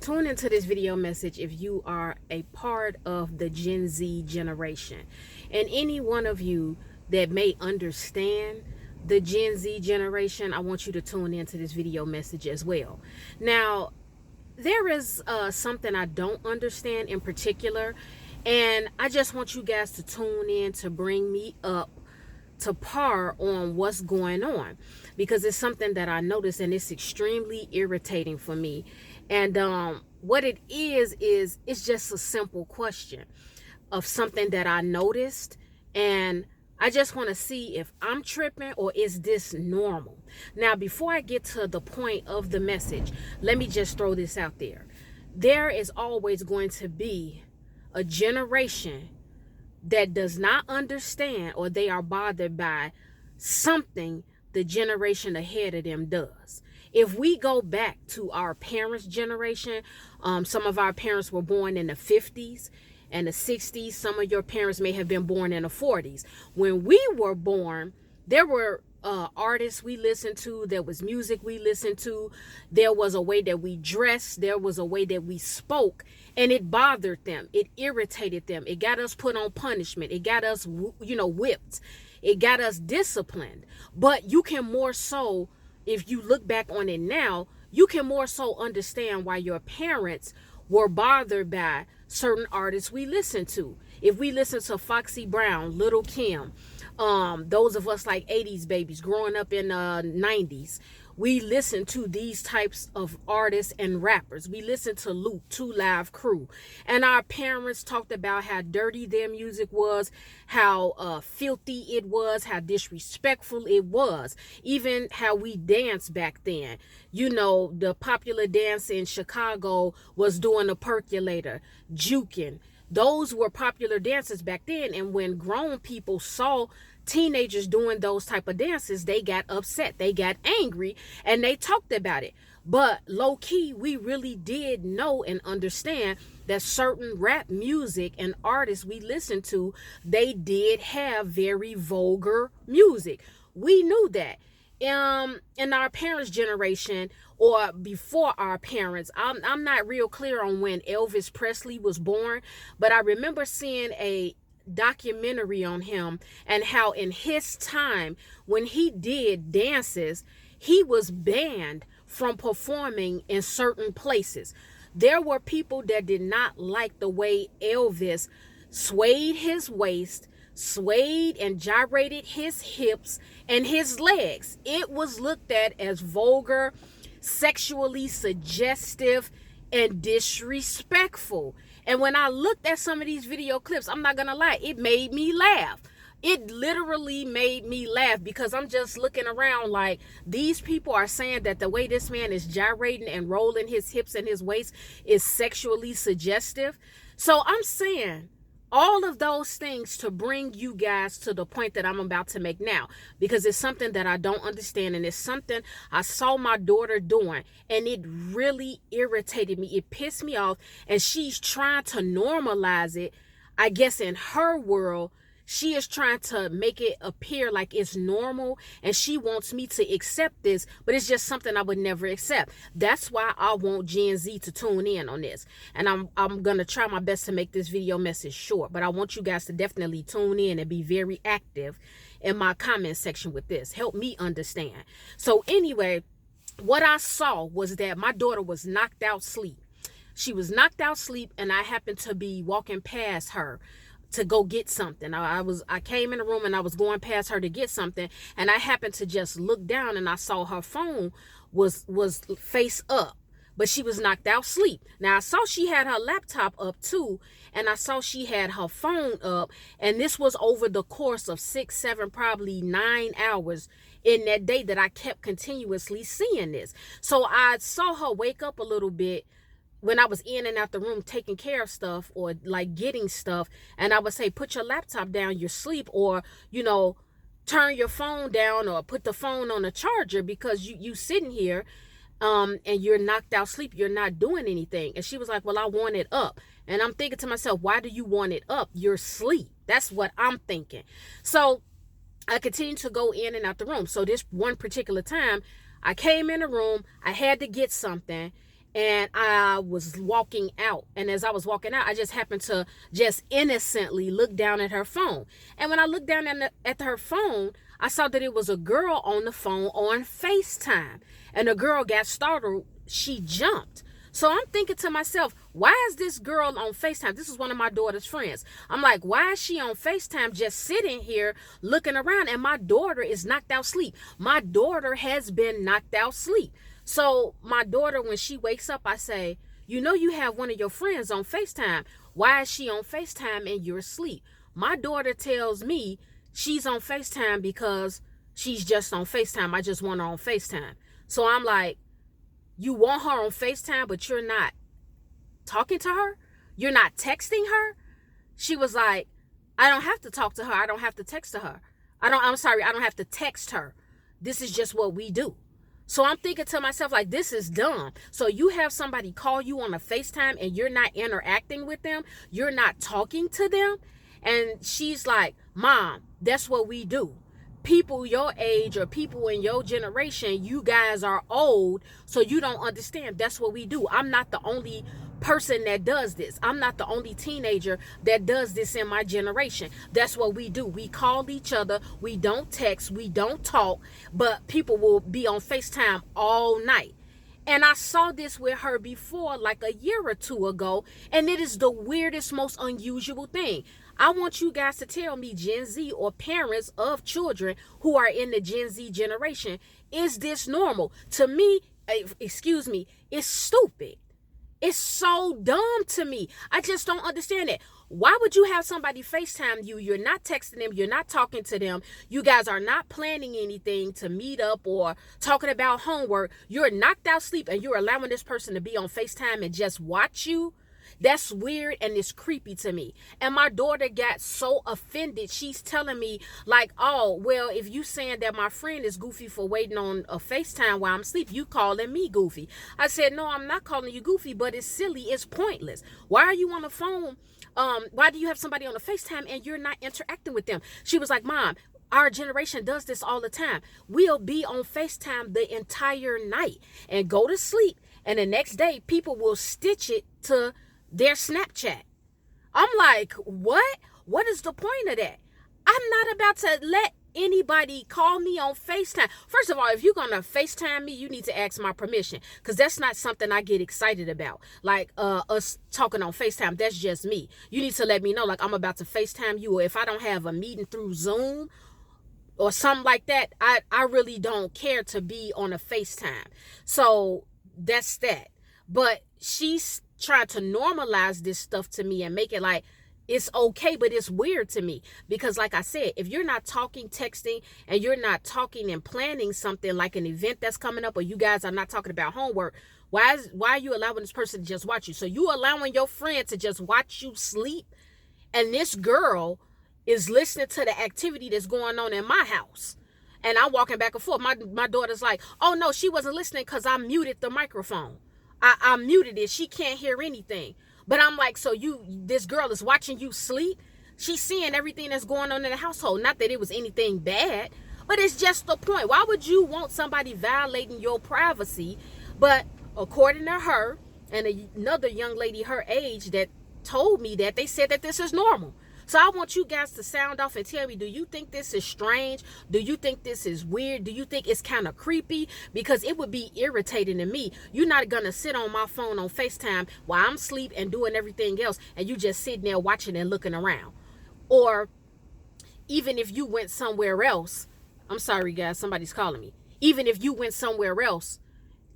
Tune into this video message if you are a part of the Gen Z generation. And any one of you that may understand the Gen Z generation, I want you to tune into this video message as well. Now, there is something I don't understand in particular, and I just want you guys to tune in to bring me up to par on what's going on, because it's something that I noticed and it's extremely irritating for me. And what it is it's just a simple question of something that I noticed, and I just want to see if I'm tripping or is this normal. Now, before I get to the point of the message, let me just throw this out there. There is always going to be a generation that does not understand, or they are bothered by something the generation ahead of them does. If we go back to our parents' generation, some of our parents were born in the 50s and the 60s. Some of your parents may have been born in the 40s. When we were born, there were artists we listened to, there was music we listened to, there was a way that we dressed, there was a way that we spoke, and it bothered them, it irritated them, it got us put on punishment, it got us whipped, it got us disciplined. But you can more so, if you look back on it now, you can more so understand why your parents were bothered by certain artists we listen to. If we listen to Foxy Brown, Little Kim, those of us like 80s babies growing up in the 90s, we listen to these types of artists and rappers. We listen to Luke, 2 Live Crew. And our parents talked about how dirty their music was, how filthy it was, how disrespectful it was, even how we danced back then. You know, the popular dance in Chicago was doing a percolator, juking. Those were popular dances back then. And when grown people saw teenagers doing those type of dances, they got upset, they got angry, and they talked about it. But low key, we really did know and understand that certain rap music and artists we listened to, they did have very vulgar music. We knew that. In our parents' generation, or before our parents, I'm not real clear on when Elvis Presley was born, but I remember seeing a documentary on him and how in his time when he did dances, he was banned from performing in certain places. There were people that did not like the way Elvis swayed his waist, swayed and gyrated his hips and his legs. It was looked at as vulgar, sexually suggestive, and disrespectful. And when I looked at some of these video clips, I'm not gonna lie, it made me laugh. It literally made me laugh, because I'm just looking around like, these people are saying that the way this man is gyrating and rolling his hips and his waist is sexually suggestive. So I'm saying all of those things to bring you guys to the point that I'm about to make now, because it's something that I don't understand, and it's something I saw my daughter doing, and it really irritated me. It pissed me off, and she's trying to normalize it. I guess in her world, she is trying to make it appear like it's normal, and she wants me to accept this, but it's just something I would never accept. That's why I want Gen Z to tune in on this. And I'm going to try my best to make this video message short, but I want you guys to definitely tune in and be very active in my comment section with this. Help me understand. So anyway, what I saw was that my daughter was knocked out sleep. She was knocked out sleep, and I happened to be walking past her to go get something. I came in the room and I was going past her to get something, and I happened to just look down and I saw her phone was face up, but she was knocked out sleep. Now I saw she had her laptop up too, and I saw she had her phone up, and this was over the course of 6, 7, probably 9 hours in that day that I kept continuously seeing this. So I saw her wake up a little bit when I was in and out the room taking care of stuff or like getting stuff, and I would say, put your laptop down, you're asleep, or turn your phone down, or put the phone on a charger, because you sitting here and you're knocked out sleep, you're not doing anything. And she was like, well, I want it up. And I'm thinking to myself, why do you want it up? You're asleep. That's what I'm thinking. So I continued to go in and out the room. So this one particular time, I came in the room, I had to get something, and I was walking out. And as I was walking out, I just happened to just innocently look down at her phone. And when I looked down at her phone, I saw that it was a girl on the phone on FaceTime. And the girl got startled. She jumped. So I'm thinking to myself, why is this girl on FaceTime? This is one of my daughter's friends. I'm like, why is she on FaceTime just sitting here looking around? And my daughter is knocked out sleep. My daughter has been knocked out sleep. So my daughter, when she wakes up, I say, you know, you have one of your friends on FaceTime. Why is she on FaceTime and you're asleep? My daughter tells me she's on FaceTime because she's just on FaceTime. I just want her on FaceTime. So I'm like, you want her on FaceTime, but you're not talking to her? You're not texting her? She was like, I don't have to talk to her. I don't have to text to her. I don't have to text her. This is just what we do. So I'm thinking to myself, like, this is dumb. So you have somebody call you on a FaceTime and you're not interacting with them. You're not talking to them. And she's like, Mom, that's what we do. People your age or people in your generation, you guys are old, so you don't understand. That's what we do. I'm not the only person that does this. I'm not the only teenager that does this in my generation. That's what we do. We call each other. We don't text. We don't talk. But people will be on FaceTime all night. And I saw this with her before, like a year or two ago. And it is the weirdest, most unusual thing. I want you guys to tell me, Gen Z or parents of children who are in the Gen Z generation, is this normal? To me, it's stupid. It's so dumb to me. I just don't understand it. Why would you have somebody FaceTime you? You're not texting them. You're not talking to them. You guys are not planning anything to meet up or talking about homework. You're knocked out sleep and you're allowing this person to be on FaceTime and just watch you. That's weird and it's creepy to me. And my daughter got so offended. She's telling me like, oh, well, if you saying that my friend is goofy for waiting on a FaceTime while I'm asleep, you calling me goofy. I said, no, I'm not calling you goofy, but it's silly. It's pointless. Why are you on the phone? Why do you have somebody on the FaceTime and you're not interacting with them? She was like, Mom, our generation does this all the time. We'll be on FaceTime the entire night and go to sleep. And the next day, people will stitch it to their Snapchat. I'm like, what? What is the point of that? I'm not about to let anybody call me on FaceTime. First of all, if you're gonna FaceTime me, you need to ask my permission, because that's not something I get excited about. Like us talking on FaceTime, that's just me. You need to let me know, like, I'm about to FaceTime you, or if I don't have a meeting through Zoom or something like that, I really don't care to be on a FaceTime. So that's that. But she's trying to normalize this stuff to me and make it like it's okay, but it's weird to me because, like I said, if you're not talking, texting, and you're not talking and planning something like an event that's coming up, or you guys are not talking about homework, why are you allowing this person to just watch you? So you allowing your friend to just watch you sleep, and this girl is listening to the activity that's going on in my house. And I'm walking back and forth. My daughter's like, oh no, she wasn't listening because I muted the microphone. I muted it. She can't hear anything. But I'm like, so this girl is watching you sleep? She's seeing everything that's going on in the household. Not that it was anything bad, but it's just the point. Why would you want somebody violating your privacy? But according to her and another young lady her age that told me that, they said that this is normal. So I want you guys to sound off and tell me, do you think this is strange? Do you think this is weird? Do you think it's kind of creepy? Because it would be irritating to me. You're not going to sit on my phone on FaceTime while I'm asleep and doing everything else, and you just sitting there watching and looking around. Or even if you went somewhere else, I'm sorry guys, somebody's calling me. Even if you went somewhere else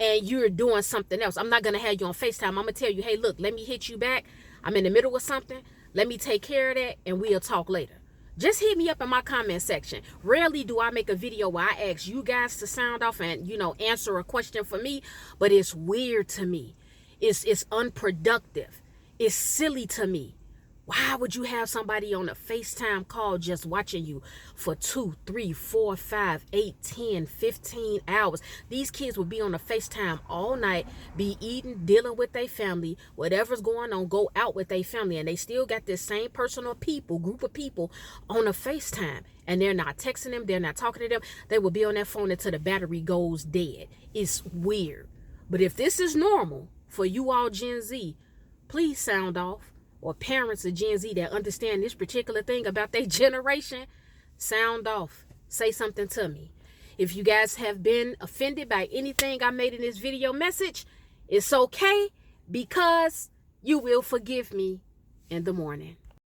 and you're doing something else, I'm not going to have you on FaceTime. I'm going to tell you, hey, look, let me hit you back. I'm in the middle of something. Let me take care of that and we'll talk later. Just hit me up in my comment section. Rarely do I make a video where I ask you guys to sound off and, answer a question for me, but it's weird to me. It's unproductive. It's silly to me. Why would you have somebody on a FaceTime call just watching you for 2, 3, 4, 5, 8, 10, 15 hours? These kids will be on a FaceTime all night, be eating, dealing with their family, whatever's going on, go out with their family, and they still got this same group of people on a FaceTime. And they're not texting them, they're not talking to them. They will be on that phone until the battery goes dead. It's weird. But if this is normal for you all Gen Z, please sound off. Or parents of Gen Z that understand this particular thing about their generation, sound off. Say something to me. If you guys have been offended by anything I made in this video message, it's okay, because you will forgive me in the morning.